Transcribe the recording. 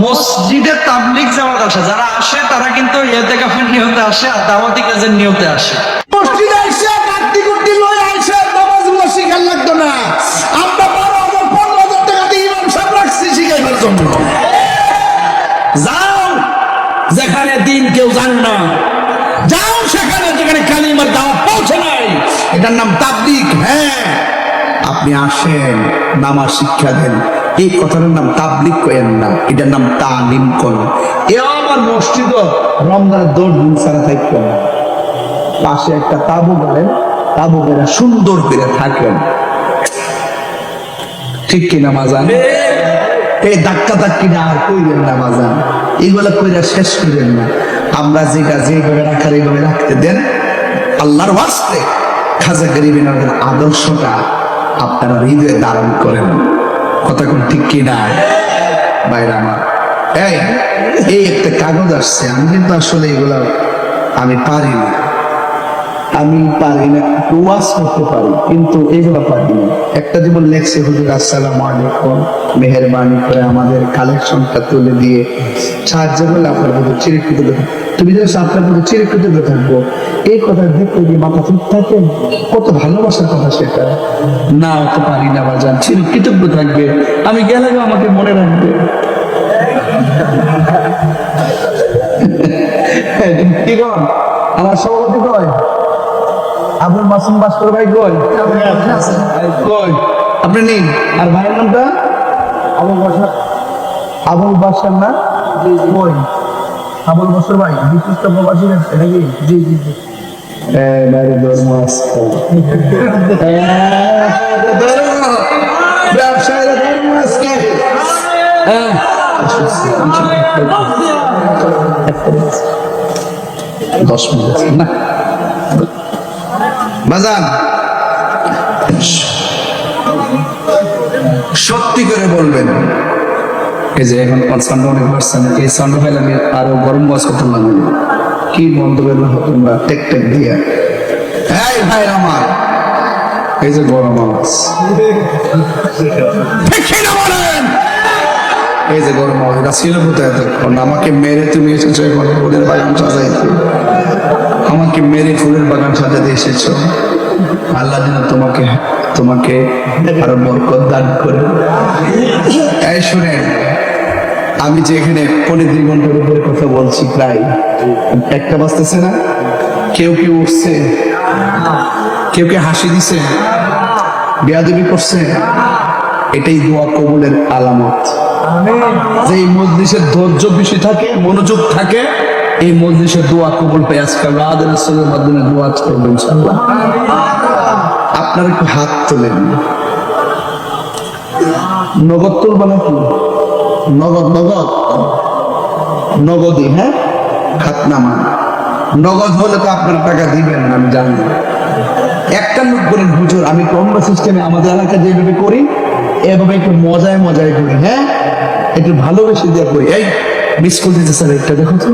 মসজিদে তাবলিগ জামাত আসে, যারা আসে তারা কিন্তু ইতিকাফের নিয়তে আসে আর দাওয়াতি কাজের নিয়তে আসে। মসজিদে আইসা কাটতি কুটতি লই আইসা নামাজগুলো শিখার লাগতো না। আমরা 12,000-15,000 টাকা দিয়ে ইমাম সাহেব রাখছি শিখাইবার জন্য। যাও যেখানে দিন কেউ জানে না, যাও সেখানে যেখানে কালিমার দাওয়াত পৌঁছে নাই, এটার নাম তাবলিগ। হ্যাঁ, আপনি আসেন, নামাজ শিক্ষা দেন, এই কথাটার নাম তাবলিগ করেন না, এটার নাম তালিম করেন। এ আমার মসজিদ রমজানের 10 দিন ছাড়া থাকবেন না, পাশে একটা তাবু গাড়েন, তাবু গাড়া সুন্দর করে থাকেন, ঠিক কিনা মাজান? এই ধাক্কা ধাক্কি না আর কইলেন না মাজান, এইগুলা কইরা শেষ করেন না। আমরা যেটা যেভাবে রাখার এইভাবে রাখতে দেন। আল্লাহর ওয়াস্তে খাজা গরিবের আদর্শটা আপনারা হৃদয়ে ধারণ করেন। কথা কোন ঠিক কিনা বাইরে আমার? এই একটা কাগজ আসছে, আমি কিন্তু আসলে এগুলা আমি পারি না, একটু ওয়াজ করতে পারি কিন্তু এগুলো পারি না। একটা জীবন লেখছে, হুজুর আসসালামু আলাইকুম, মেহেরবানি করে আমাদের কালেকশনটা তুলে দিয়ে সাহায্য করলে আপনার প্রতি চিরকৃতজ্ঞ। তুমি যদি আপনার প্রতি চিরকৃতজ্ঞ থাকবো, এই কথা দেখতে গিয়ে মাথা ঠিক থাকে, কত ভালোবাসার কথা সেটা। না হতে পারি না বাজান, চিরকৃতজ্ঞ থাকবে, আমি গেলে আমাকে মনে রাখবে। কি কন আমার সভাপতি কয়, আবুল মাসুম ভাস্কর ভাই কই? কই আপনি নেই? আর ভাইয়ের নামটা আবুল বাসার না? কই আবুল বাসার ভাই বিশিষ্ট প্রবাসী নাকি? জি জি জি। ব্যবসায়ীরা ধর্ম আজকে 10 মিনিট না বাজান, সত্যি করে বলবেন। এই যে এখন 55% এই সাউন্ড ফাইল আমি আরো গরম বাস করতে লাগবে, কি বন্ধ করবে তোমরা টেক টেক দিয়ে? এই ভাই আমার, এই যে গরম আওয়াজ, এই যে গরম আওয়াজ, এটা ছিল কোথায় এতক্ষণ? আমাকে মেরে তুমি এসেছো এখন ফুলের বাগান সাজাইতে, আমাকে মেরে ফুলের বাগান সাজাতে এসেছো। আল্লাহ যেন তোমাকে আরো বরকত দান করে। এই শুনেন, আমি যে এখানে 2 ঘন্টার উপরে কথা বলছি, প্রায় 1টা বাজতেছে না, কেউ উঠছে, কেউ হাসি দিছে, বেয়াদবি করছে, এটাই দোয়া কবুলের আলামত। যে এই মজলিসের ধৈর্য বেশি থাকে, মনোযোগ থাকে, এই মজলিসের দোয়া কবুল পাই। আজকাল রাদের রাসূলের মাধ্যমে দোয়া করবো ইনশাআল্লাহ। আপনারা একটু হাত তোলেন। নগদ তুলব নাকি? নগদই, হ্যাঁ, হাত নামান। নগদ হলে তো আপনার টাকা দিবেন না, আমি জানি। একটা লোক বলেন, হুজুর আমি কম্বা সিস্টেমে আমাদের এলাকায় যেভাবে করি এভাবে একটু মজায় করি, হ্যাঁ, একটু ভালোবেসে দিয়ে করি। এই মিস কল দিতে স্যার, একটা দেখো তো।